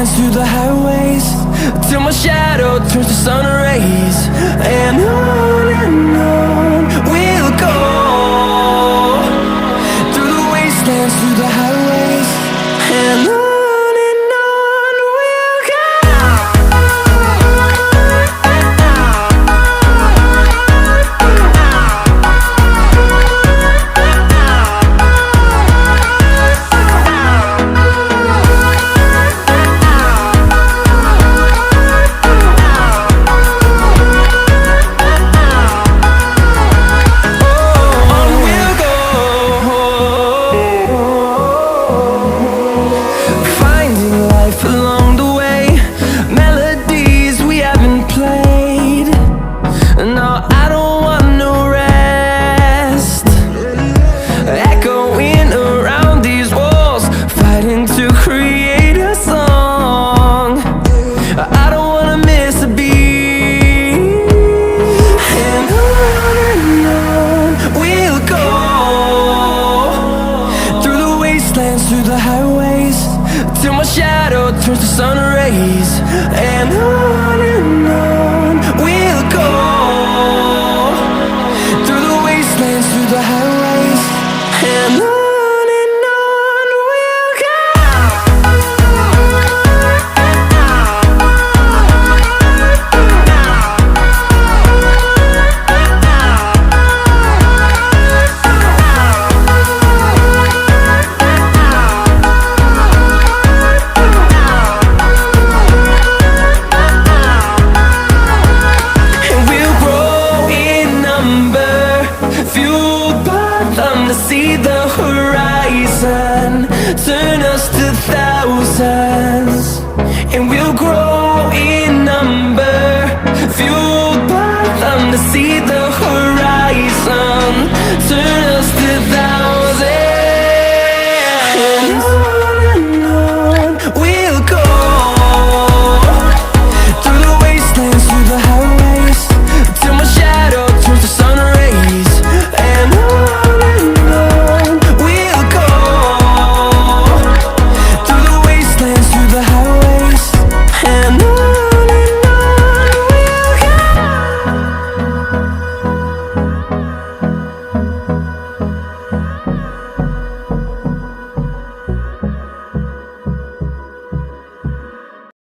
wastelands, through the highways, till my shadow turns to sun rays. And on we'll go, through the wastelands, through the highways, and on we'll go. Along the way, melodies we haven't played. No, I don't want no rest, echoing around these walls, fighting to create a song. I don't wanna miss a beat. And on we'll go, through the wastelands, through the highways, till my shadow turns to sun rays. And on we'll go, through the wastelands, through the highways, and on we'll go. See the horizon turn us to thousands, and we'll grow